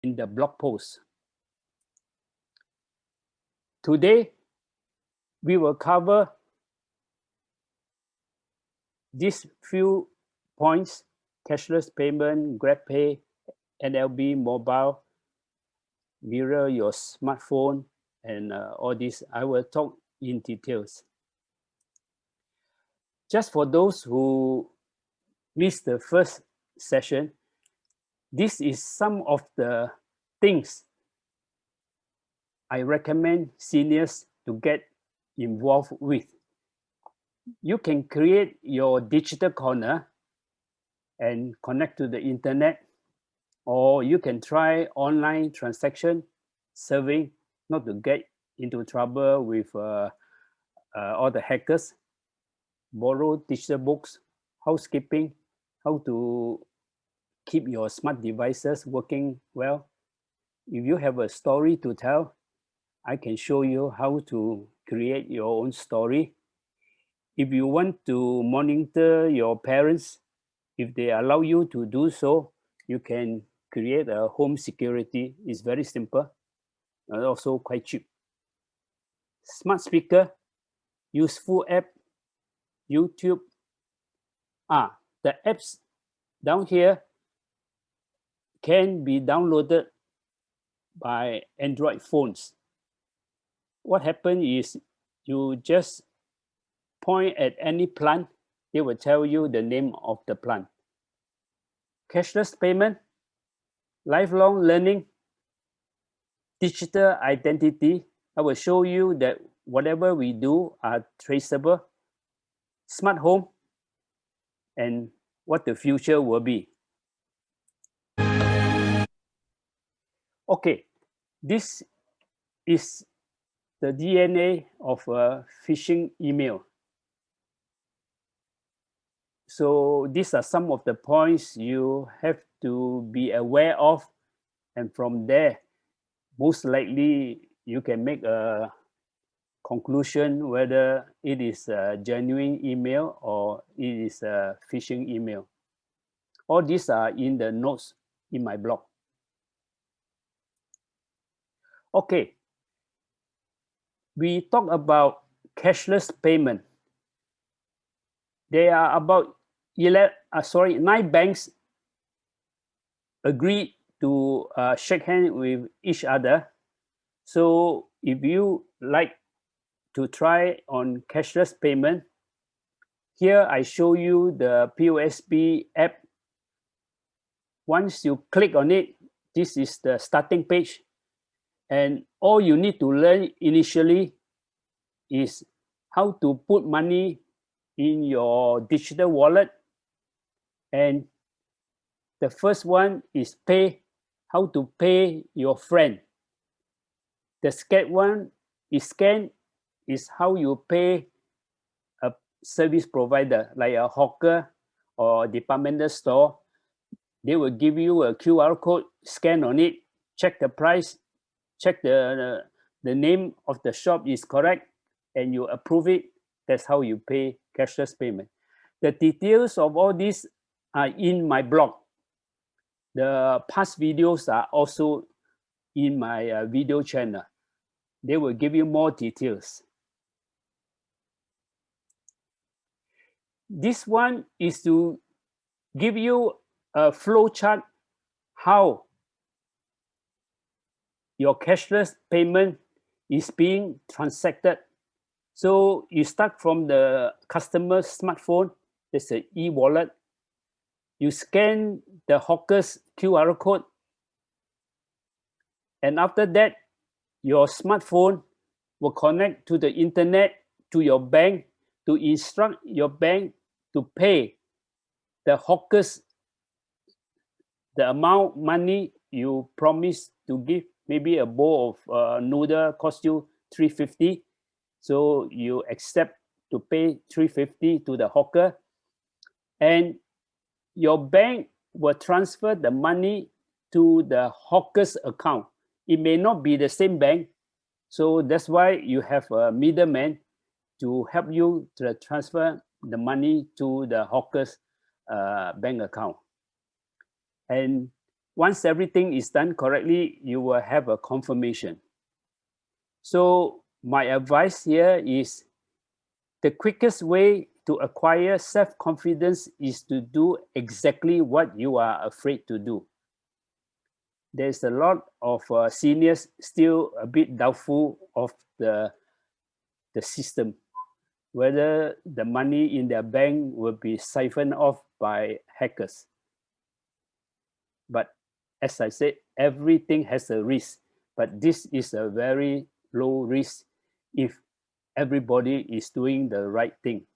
in the blog post. Today, we will cover these few points: cashless payment, GrabPay, NLB mobile, mirror your smartphone, and all this. I will talk in details. Just for those who missed the first session, this is some of the things I recommend seniors to get involved with. You can create your digital corner and connect to the internet, or you can try online transaction serving, not to get into trouble with all the hackers. Borrow digital books, housekeeping, how to keep your smart devices working well. If you have a story to tell, I can show you how to create your own story. If you want to monitor your parents, if they allow you to do so, you can create a home security. It's very simple and also quite cheap. Smart speaker, useful app, YouTube. The apps down here can be downloaded by Android phones. What happens is you just point at any plant, they will tell you the name of the plant. Cashless payment, lifelong learning, digital identity. I will show you that whatever we do are traceable. Smart home, and what the future will be. Okay, this is the DNA of a phishing email. So these are some of the points you have to be aware of, and from there, most likely you can make a conclusion whether it is a genuine email or it is a phishing email. All these are in the notes in my blog. Okay, we talk about cashless payment. There are about 9 banks agreed to shake hands with each other. So if you like to try on cashless payment, here I show you the POSB app. Once you click on it, this is the starting page. And all you need to learn initially is how to put money in your digital wallet. And the first one is pay, how to pay your friend. The second one is scan, is how you pay a service provider like a hawker or a departmental store. They will give you a QR code, scan on it, check the price, check the name of the shop is correct, and you approve it. That's how you pay cashless payment. The details of all this are in my blog. The past videos are also in my video channel. They will give you more details. This one is to give you a flow chart how your cashless payment is being transacted. So you start from the customer's smartphone, there's an e-wallet. You scan the hawker's QR code. And after that, your smartphone will connect to the internet, to your bank, to instruct your bank to pay the hawkers the amount money you promised to give. Maybe a bowl of noodle cost you $3.50. So you accept to pay $3.50 to the hawker. And your bank will transfer the money to the hawker's account. It may not be the same bank. So that's why you have a middleman to help you to transfer the money to the hawker's bank account. And Once everything is done correctly, you will have a confirmation. So my advice here is the quickest way to acquire self-confidence is to do exactly what you are afraid to do. There's a lot of seniors still a bit doubtful of the system, whether the money in their bank will be siphoned off by hackers. But as I said, everything has a risk, but this is a very low risk if everybody is doing the right thing.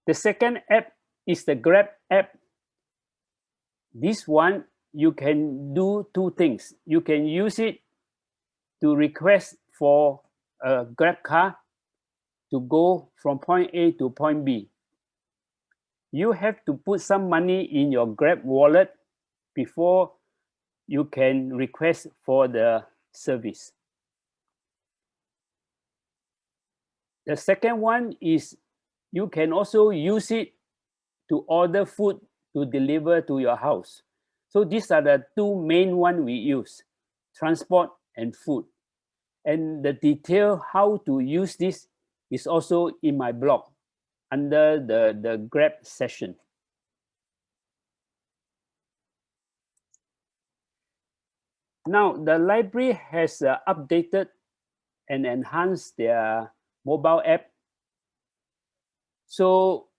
The second app is the Grab app. This one, you can do two things. You can use it to request for a Grab car to go from point A to point B. You have to put some money in your Grab wallet before you can request for the service. The second one is you can also use it to order food to deliver to your house. So these are the two main ones we use, transport and food. And the detail how to use this is also in my blog under the Grab session. Now, the library has updated and enhanced their mobile app. So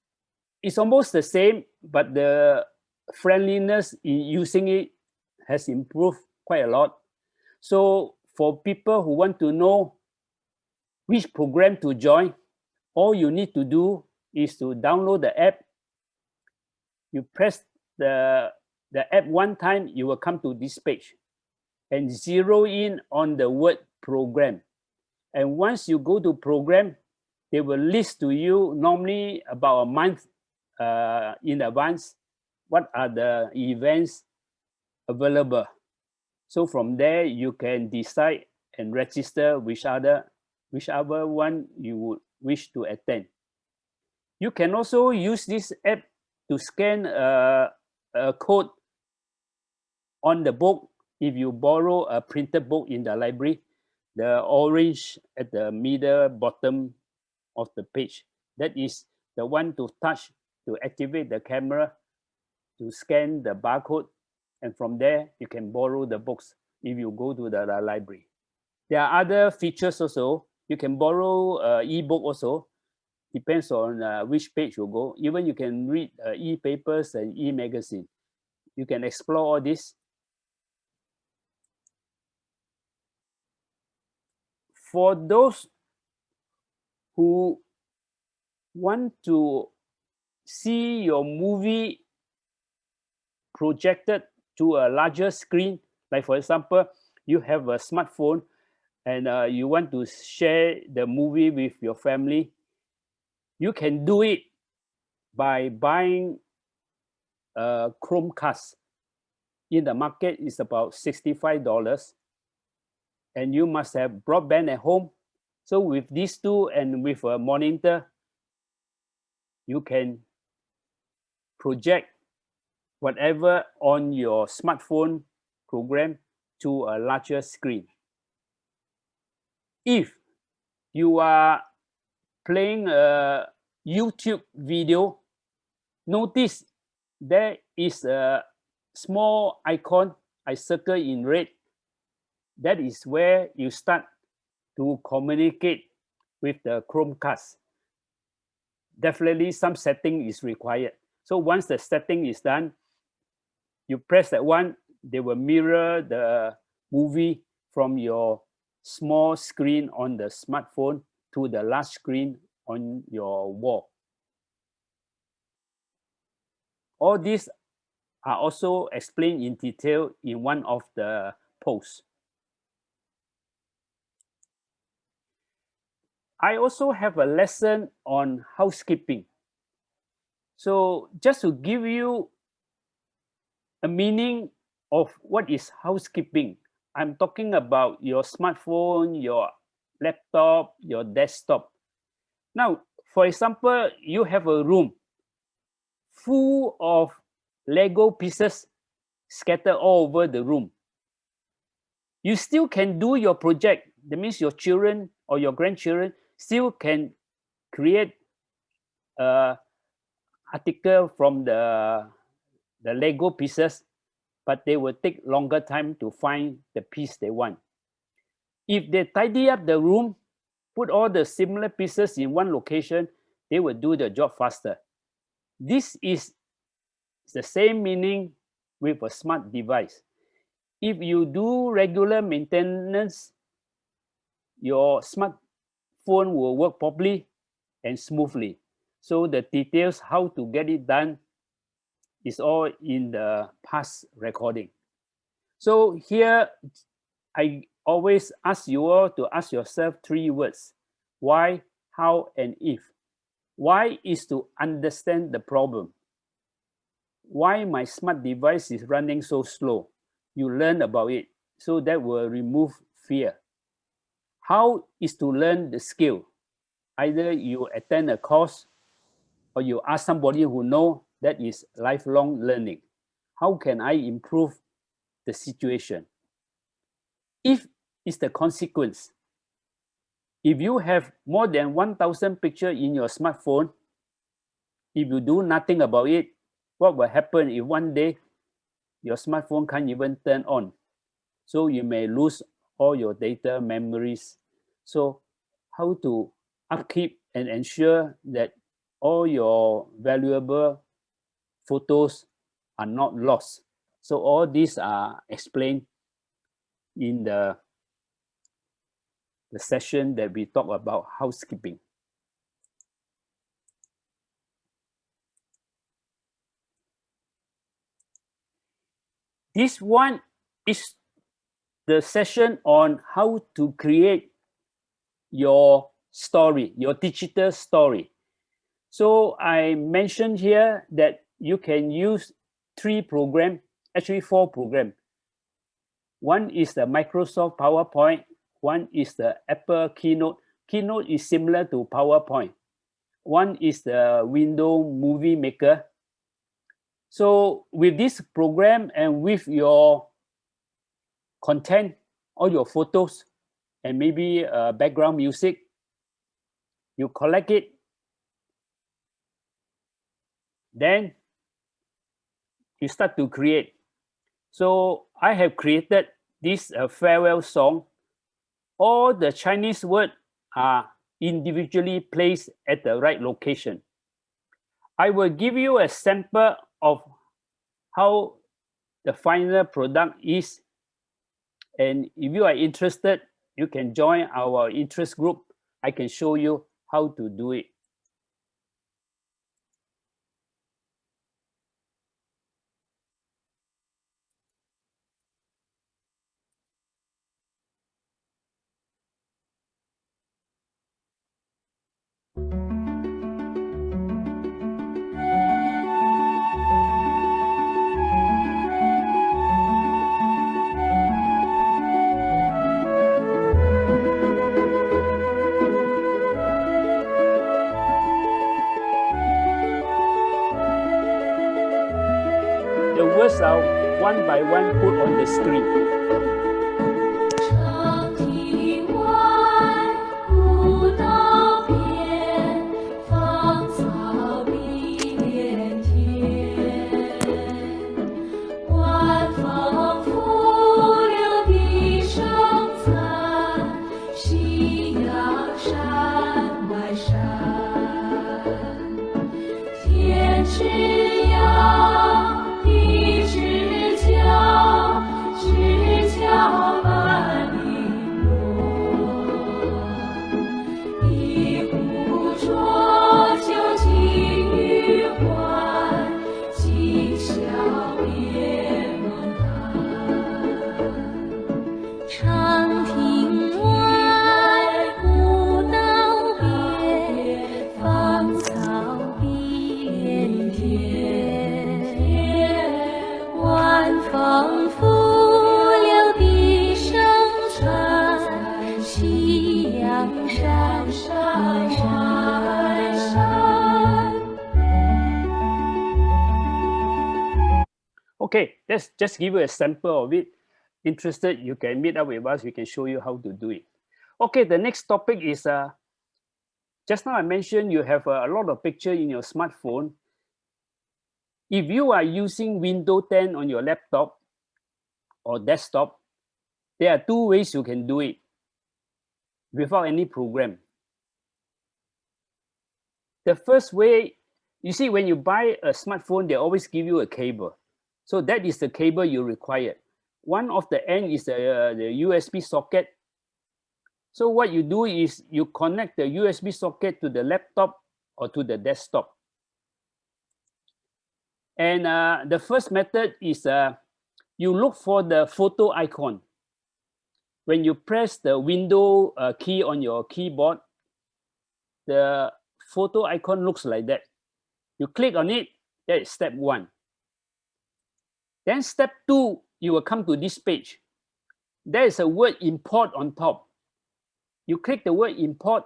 it's almost the same, but the friendliness in using it has improved quite a lot. So for people who want to know which program to join, all you need to do is to download the app. You press the app one time, you will come to this page and zero in on the word program. And once you go to program, they will list to you normally about a month in advance what are the events available. So from there, you can decide and register whichever one you would wish to attend. You can also use this app to scan a code on the book. If you borrow a printed book in the library, the orange at the middle bottom of the page, that is the one to touch to activate the camera to scan the barcode, and from there you can borrow the books if you go to the library. There are other features also. You can borrow e-book also, depends on which page you go. Even you can read e-papers and e-magazine. You can explore all this. For those who want to see your movie projected to a larger screen, like for example, you have a smartphone and you want to share the movie with your family, you can do it by buying a Chromecast. In the market, it's about $65, and you must have broadband at home. So with these two and with a monitor, you can project whatever on your smartphone program to a larger screen. If you are playing a YouTube video, notice there is a small icon I circle in red. That is where you start to communicate with the Chromecast. Definitely some setting is required. So once the setting is done, you press that one, they will mirror the movie from your small screen on the smartphone to the large screen on your wall. All these are also explained in detail in one of the posts. I also have a lesson on housekeeping. So just to give you a meaning of what is housekeeping, I'm talking about your smartphone, your laptop, your desktop. Now, for example, you have a room full of Lego pieces scattered all over the room. You still can do your project. That means your children or your grandchildren still can create an article from the Lego pieces, but they will take longer time to find the piece they want. If they tidy up the room, put all the similar pieces in one location, they will do the job faster. This is the same meaning with a smart device. If you do regular maintenance, your smartphone will work properly and smoothly. So the details how to get it done is all in the past recording. So here, I always ask you all to ask yourself 3 words: why, how, and if. Why is to understand the problem. Why my smart device is running so slow? You learn about it, so that will remove fear. How is to learn the skill. Either you attend a course or you ask somebody who know. That is lifelong learning. How can I improve the situation? If is the consequence. If you have more than 1,000 pictures in your smartphone, if you do nothing about it, what will happen if one day your smartphone can't even turn on? So you may lose all your data memories. So how to upkeep and ensure that all your valuable photos are not lost. So all these are explained in the session that we talk about housekeeping. This one is the session on how to create your story, your digital story. So I mentioned here that you can use 3 programs, actually 4 programs. One is the Microsoft PowerPoint. One is the Apple Keynote. Keynote is similar to PowerPoint. One is the Windows Movie Maker. So with this program and with your content, all your photos, and maybe background music, you collect it. Then you start to create. So I have created this farewell song. All the Chinese words are individually placed at the right location. I will give you a sample of how the final product is. And if you are interested, you can join our interest group. I can show you how to do it. The words are one by one put on the screen. Okay, let's just give you a sample of it. Interested, you can meet up with us. We can show you how to do it. Okay, the next topic is, just now I mentioned you have a lot of picture in your smartphone. If you are using Windows 10 on your laptop or desktop, there are two ways you can do it without any program. The first way, you see, when you buy a smartphone, they always give you a cable. So that is the cable you require. One of the end is the USB socket. So what you do is you connect the USB socket to the laptop or to the desktop. And the first method is you look for the photo icon. When you press the window key on your keyboard, the photo icon looks like that. You click on it, that is step one. Then step two, you will come to this page. There is a word import on top. You click the word import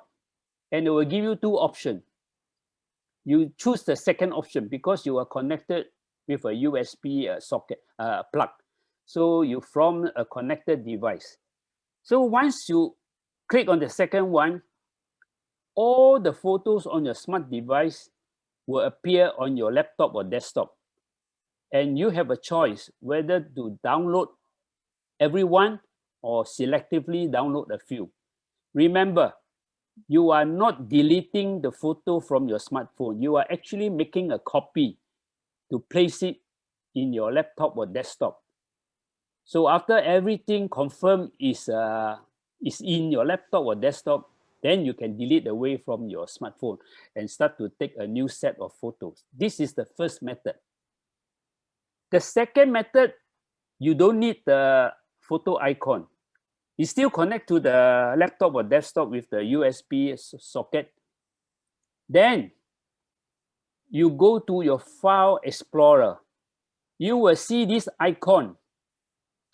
and it will give you two options. You choose the second option because you are connected with a USB socket plug. So you from a connected device. So once you click on the second one, all the photos on your smart device will appear on your laptop or desktop. And you have a choice whether to download everyone or selectively download a few. Remember, you are not deleting the photo from your smartphone. You are actually making a copy to place it in your laptop or desktop. So after everything confirmed is in your laptop or desktop, then you can delete away from your smartphone and start to take a new set of photos. This is the first method. The second method, you don't need the photo icon. You still connect to the laptop or desktop with the USB socket. Then you go to your File Explorer. You will see this icon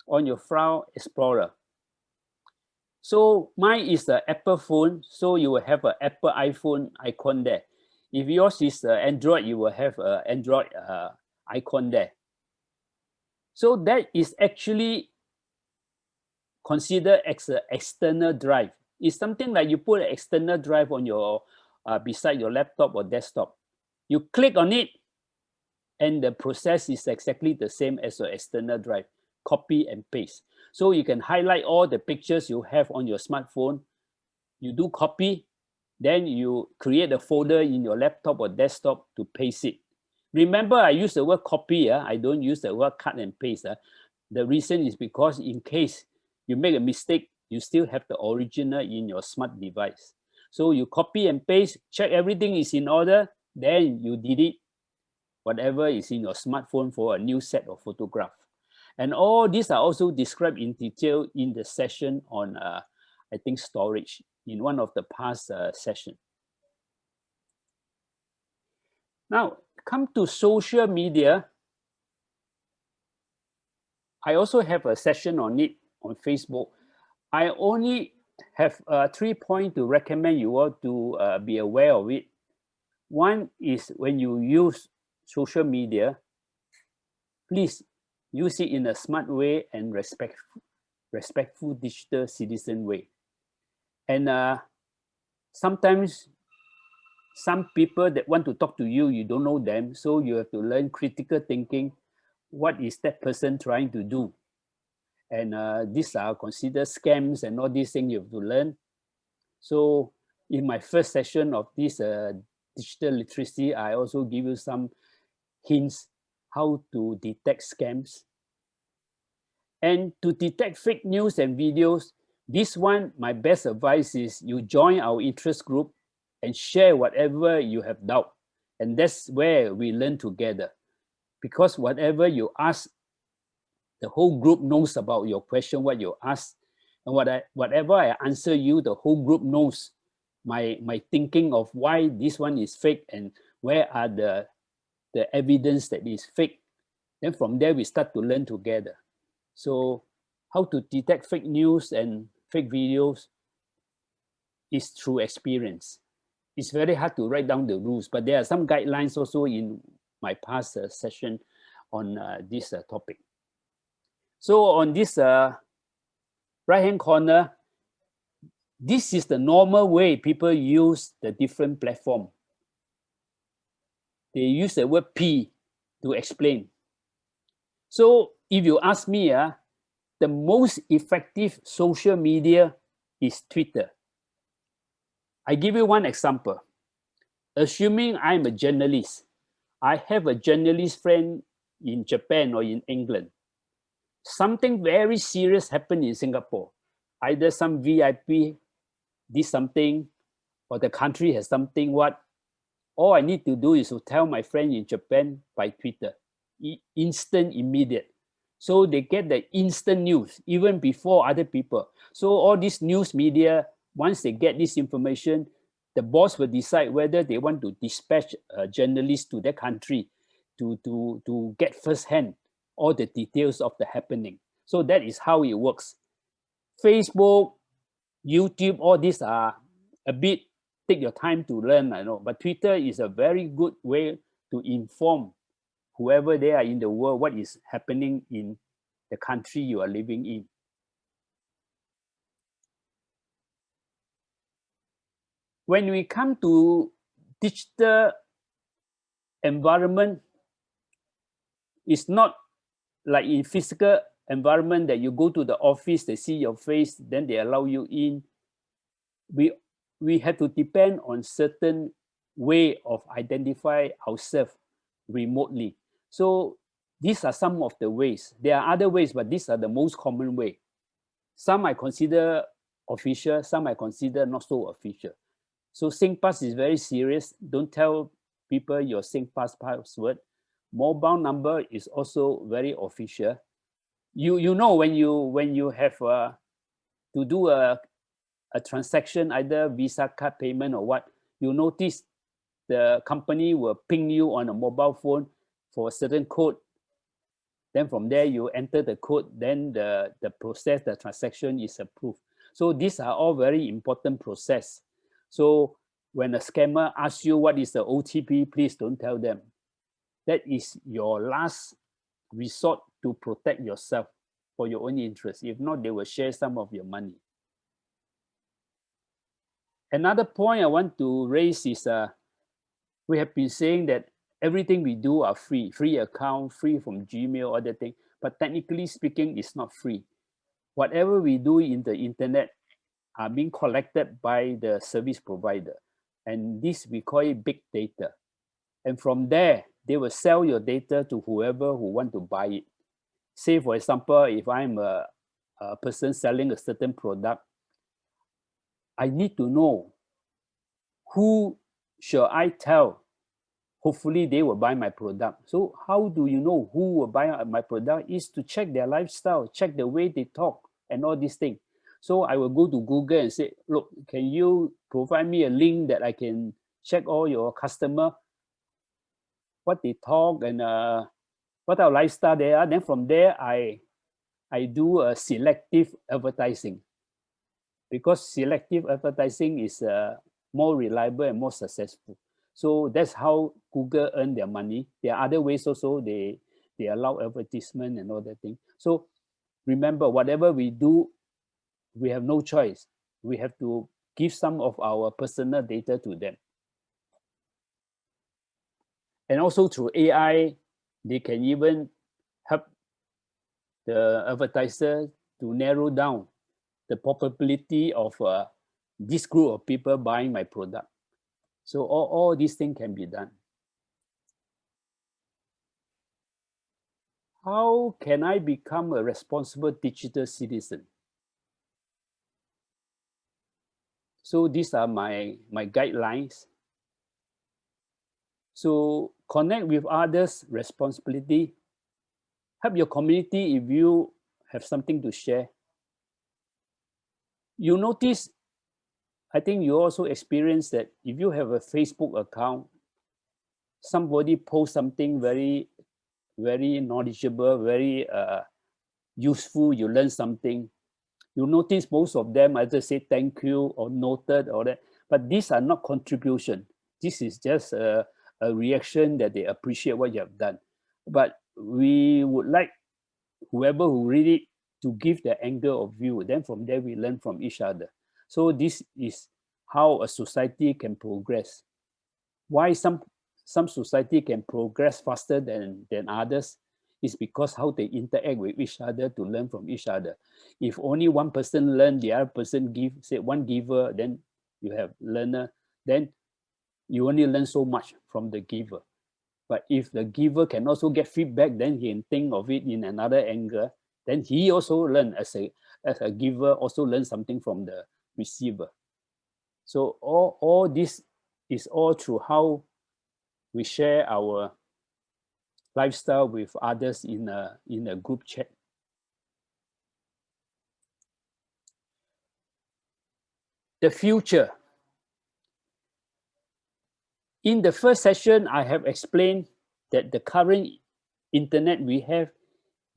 on your File Explorer. So mine is the Apple phone, so you will have an Apple iPhone icon there. If yours is Android, you will have an Android icon there. So that is actually considered as an external drive. It's something like you put an external drive on your beside your laptop or desktop. You click on it, and the process is exactly the same as an external drive. Copy and paste. So you can highlight all the pictures you have on your smartphone. You do copy, then you create a folder in your laptop or desktop to paste it. Remember, I use the word copy. I don't use the word cut and paste. The reason is because in case you make a mistake, you still have the original in your smart device. So you copy and paste, check everything is in order, then you delete whatever is in your smartphone for a new set of photographs. And all these are also described in detail in the session on, I think, storage in one of the past sessions. Now, come to social media. I also have a session on it on Facebook. I only have 3 points to recommend you all to be aware of it. One is when you use social media, please use it in a smart way and respectful digital citizen way. And sometimes some people that want to talk to you, you don't know them, so you have to learn critical thinking. What is that person trying to do? And these are considered scams and all these things you have to learn. So in my first session of this digital literacy, I also give you some hints how to detect scams. And to detect fake news and videos, this one, my best advice is you join our interest group and share whatever you have doubt. And that's where we learn together. Because whatever you ask, the whole group knows about your question, what you ask. And whatever I answer you, the whole group knows my thinking of why this one is fake and where are the evidence that is fake. Then from there, we start to learn together. So how to detect fake news and fake videos is through experience. It's very hard to write down the rules, but there are some guidelines also in my past session on this topic. So on this right-hand corner, this is the normal way people use the different platform. They use the word P to explain. So if you ask me, the most effective social media is Twitter. I give you one example. Assuming I'm a journalist, I have a journalist friend in Japan or in England. Something very serious happened in Singapore. Either some VIP did something or the country has something. What all I need to do is to tell my friend in Japan by Twitter, instant, immediate. So they get the instant news even before other people. So all these news media, once they get this information, the boss will decide whether they want to dispatch a journalist to their country to get firsthand all the details of the happening. So that is how it works. Facebook, YouTube, all these are a bit, take your time to learn, I know, but Twitter is a very good way to inform whoever they are in the world what is happening in the country you are living in. When we come to digital environment, it's not like in physical environment that you go to the office, they see your face, then they allow you in. We have to depend on certain way of identify ourselves remotely. So these are some of the ways. There are other ways, but these are the most common way. Some I consider official, some I consider not so official. So SingPass is very serious. Don't tell people your SingPass password. Mobile number is also very official. You know when you have to do a transaction, either Visa card payment or what, you notice the company will ping you on a mobile phone for a certain code. Then from there, you enter the code, then the process, the transaction is approved. So these are all very important process. So when a scammer asks you what is the OTP, please don't tell them. That is your last resort to protect yourself for your own interest. If not, they will share some of your money. Another point I want to raise is we have been saying that everything we do are free account, free from Gmail, other thing. But technically speaking, it's not free. Whatever we do in the internet are being collected by the service provider. And this, we call it big data. And from there, they will sell your data to whoever who want to buy it. Say, for example, if I'm a person selling a certain product, I need to know who shall I tell. Hopefully they will buy my product. So how do you know who will buy my product? Is to check their lifestyle, check the way they talk and all these things. So I will go to Google and say, look, can you provide me a link that I can check all your customer, what they talk and what our lifestyle they are. Then from there, I do a selective advertising, because selective advertising is more reliable and more successful. So that's how Google earn their money. There are other ways also. They allow advertisement and all that thing. So remember, whatever we do, we have no choice. We have to give some of our personal data to them. And also through AI, they can even help the advertiser to narrow down the probability of this group of people buying my product. So all these things can be done. How can I become a responsible digital citizen? So these are my guidelines. So connect with others, responsibility. Help your community if you have something to share. You notice, I think you also experience that if you have a Facebook account, somebody posts something very, very knowledgeable, very useful, you learn something. You notice most of them either say thank you or noted or that, but these are not contribution. This is just a reaction that they appreciate what you have done. But we would like whoever who read it to give their angle of view. Then from there, we learn from each other. So this is how a society can progress. Why some society can progress faster than others is because how they interact with each other to learn from each other. If only one person learn, the other person give, say one giver, then you have learner, then you only learn so much from the giver. But if the giver can also get feedback, then he can think of it in another angle. Then he also learn as a giver, also learn something from the receiver. So all this is all through how we share our lifestyle with others in a group chat. The future. In the first session, I have explained that the current internet we have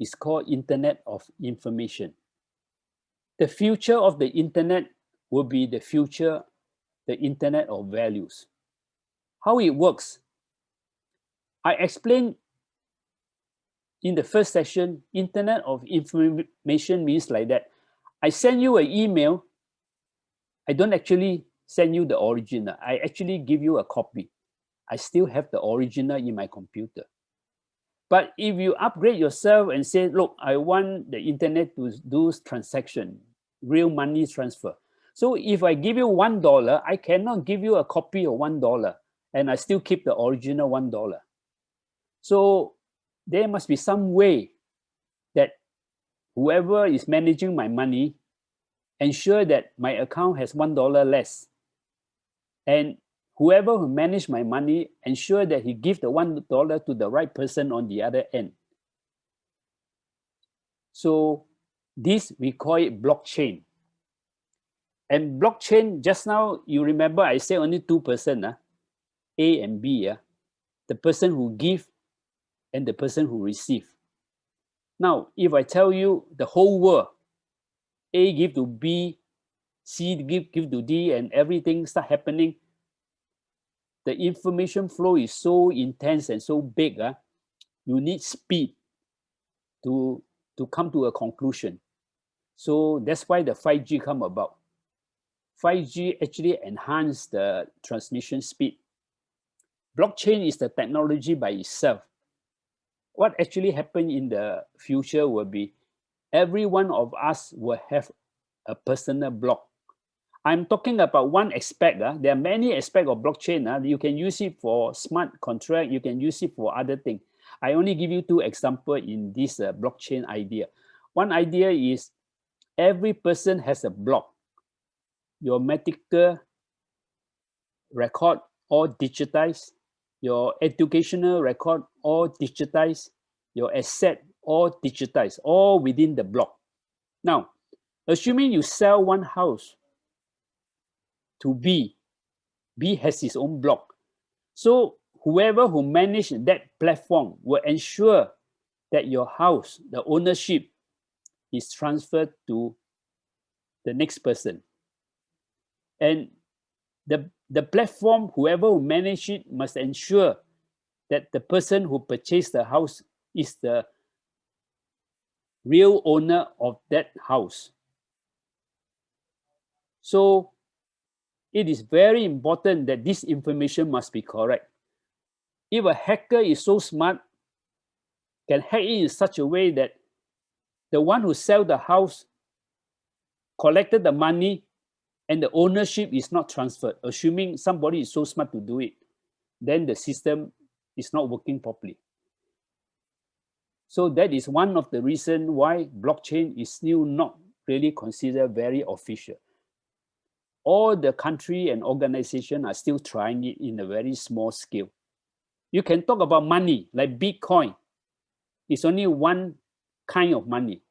is called Internet of Information. The future of the internet will be the future, the internet of values. How it works. I explained in the first session, Internet of Information means like that. I send you an email. I don't actually send you the original. I actually give you a copy. I still have the original in my computer. But if you upgrade yourself and say, look, I want the internet to do transaction, real money transfer. So if I give you $1, I cannot give you a copy of $1 and I still keep the original $1. So there must be some way that whoever is managing my money ensure that my account has $1 less. And whoever who manage my money ensure that he give the $1 to the right person on the other end. So this we call it blockchain. And blockchain, just now you remember I said only two persons, A and B, the person who give and the person who receive. Now, if I tell you the whole world, A give to B, C give to D, and everything start happening, the information flow is so intense and so big, you need speed to come to a conclusion. So that's why the 5G come about. 5G actually enhanced the transmission speed. Blockchain is the technology by itself. What actually happen in the future will be every one of us will have a personal block. I'm talking about one aspect. There are many aspects of blockchain. You can use it for smart contract. You can use it for other things. I only give you two examples in this blockchain idea. One idea is every person has a block. Your medical record all digitized. Your educational record all digitized. Your asset all digitized, all within the block. Now, assuming you sell one house to B, B has his own block. So whoever who manages that platform will ensure that your house, the ownership, is transferred to the next person. And the platform, whoever who manages it, must ensure that the person who purchased the house is the real owner of that house. So it is very important that this information must be correct. If a hacker is so smart, can hack it in such a way that the one who sell the house collected the money and the ownership is not transferred, assuming somebody is so smart to do it, then the system is not working properly. So that is one of the reasons why blockchain is still not really considered very official. All the country and organization are still trying it in a very small scale. You can talk about money, like Bitcoin. It's only one kind of money.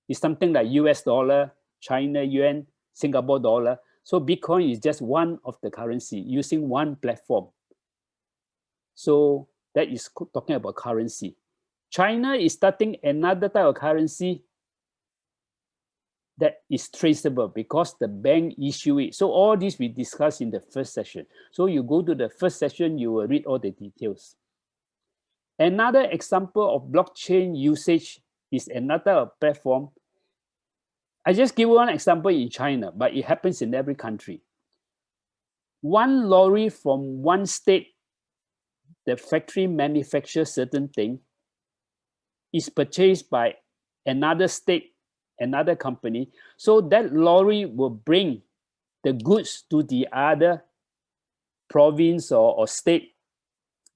It's something like US dollar, China yuan, Singapore dollar. So Bitcoin is just one of the currency using one platform. So that is talking about currency. China is starting another type of currency that is traceable because the bank issue it. So all this we discussed in the first session. So you go to the first session, you will read all the details. Another example of blockchain usage is another platform. I just give one example in China, but it happens in every country. One lorry from one state, the factory manufactures certain thing, is purchased by another state, another company. So that lorry will bring the goods to the other province or state,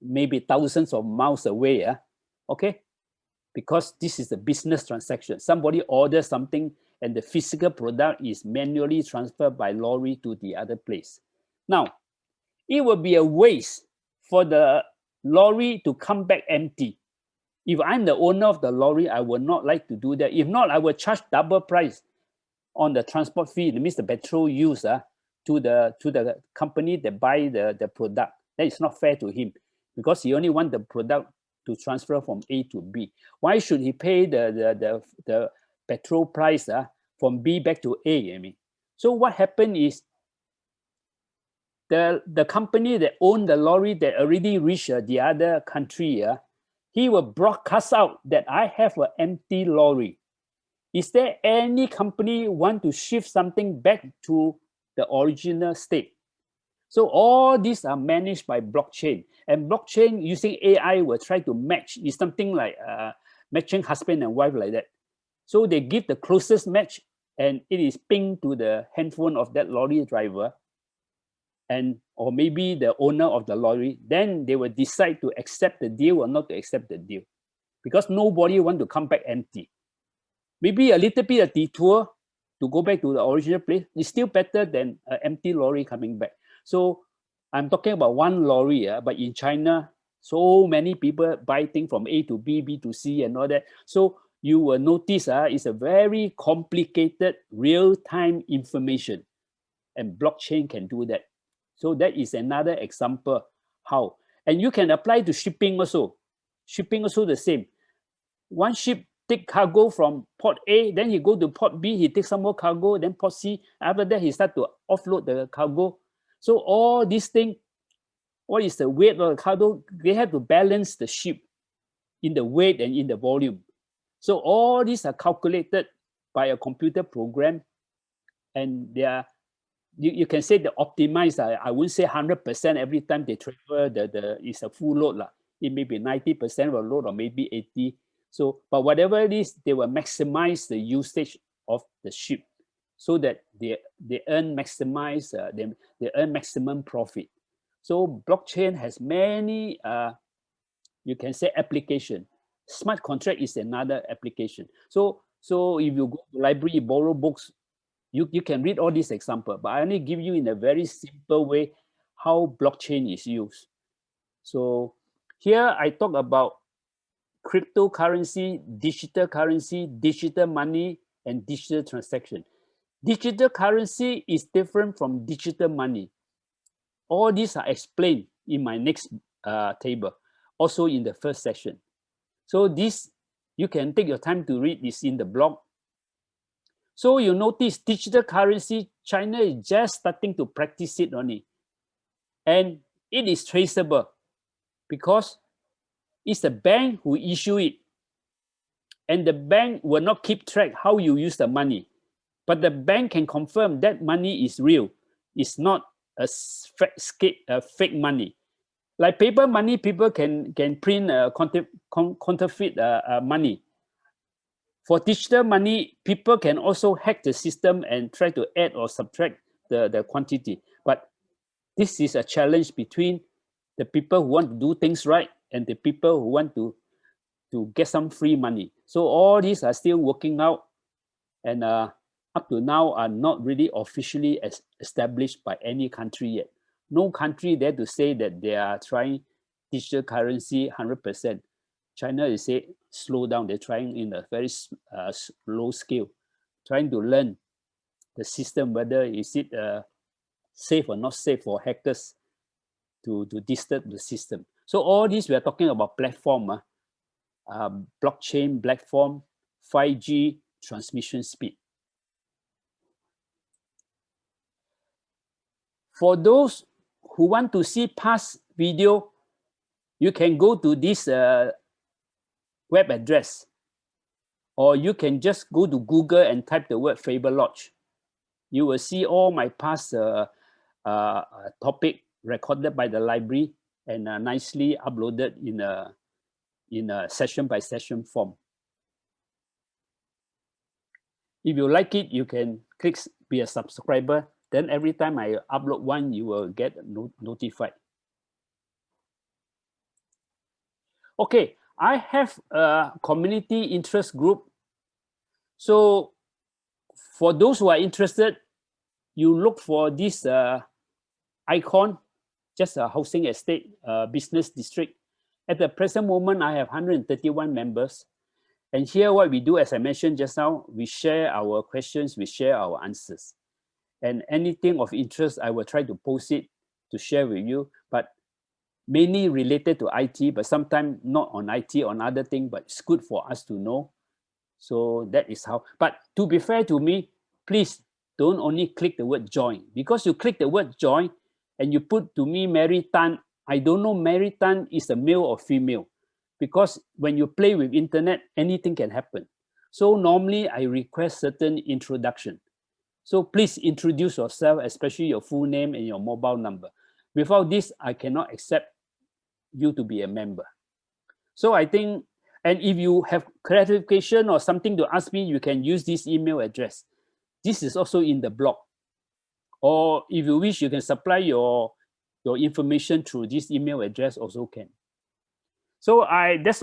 maybe thousands of miles away. Okay, because this is a business transaction. Somebody orders something and the physical product is manually transferred by lorry to the other place. Now, it will be a waste for the lorry to come back empty. If I'm the owner of the lorry, I would not like to do that. If not, I will charge double price on the transport fee. That means the petrol use to the company that buy the product. That is not fair to him because he only want the product to transfer from A to B. Why should he pay the petrol price from B back to A? I mean, so what happened is the company that owned the lorry that already reached the other country, he will broadcast out that I have an empty lorry. Is there any company want to shift something back to the original state? So all these are managed by blockchain, and blockchain using AI will try to match. It's something like matching husband and wife like that. So they give the closest match and it is pinged to the handphone of that lorry driver and or maybe the owner of the lorry. Then they will decide to accept the deal or not to accept the deal because nobody want to come back empty. Maybe a little bit of detour to go back to the original place is still better than an empty lorry coming back. So I'm talking about one lorry, but in China, so many people buy things from A to B, B to C and all that. So you will notice it's a very complicated real-time information and blockchain can do that. So that is another example how. And you can apply to shipping also. Shipping also the same. One ship take cargo from port A, then he go to port B, he take some more cargo, then port C. After that, he start to offload the cargo. So all these things, what is the weight of the cargo? They have to balance the ship in the weight and in the volume. So all these are calculated by a computer program, and they are you can say the optimized. I wouldn't say 100% every time they travel. It's a full load lah. It may be 90% of a load or maybe 80. So, but whatever it is, they will maximize the usage of the ship, so that they earn they earn maximum profit. So blockchain has many you can say application. Smart contract is another application. So if you go to library, borrow books, you can read all these examples, but I only give you in a very simple way how blockchain is used. So here I talk about cryptocurrency, digital money, and digital transaction. Digital currency is different from digital money. All these are explained in my next table, also in the first session. So this, you can take your time to read this in the blog. So you notice digital currency, China is just starting to practice it only. And it is traceable because it's the bank who issue it. And the bank will not keep track how you use the money. But the bank can confirm that money is real. It's not a fake money. Like paper money, people can print counterfeit money. For digital money, people can also hack the system and try to add or subtract the quantity. But this is a challenge between the people who want to do things right and the people who want to get some free money. So all these are still working out, and up to now are not really officially established by any country yet. No country dare to say that they are trying digital currency 100%. China is say slow down. They're trying in a very low scale, trying to learn the system, whether is it safe or not safe for hackers to disturb the system. So all this we are talking about platform, blockchain platform, 5G transmission speed. For those who want to see past video, You can go to this web address, or you can just go to Google and type the word Faber Lodge. You will see all my past topic recorded by the library and nicely uploaded in a session by session form. If you like it, you can click be a subscriber. Then every time I upload one, you will get notified. Okay, I have a community interest group. So for those who are interested, you look for this icon, just a housing estate business district. At the present moment, I have 131 members. And here what we do, as I mentioned just now, we share our questions, we share our answers. And anything of interest, I will try to post it to share with you, but mainly related to IT, but sometimes not on IT, on other things, but it's good for us to know. So that is how, but to be fair to me, please don't only click the word join, because you click the word join and you put to me Mary Tan. I don't know Mary Tan is a male or female, because when you play with internet, anything can happen. So normally I request certain introduction. So please introduce yourself, especially your full name and your mobile number. Without this, I cannot accept you to be a member. So I think, and if you have clarification or something to ask me, you can use this email address. This is also in the blog. Or if you wish, you can supply your information through this email address also can. So that's all.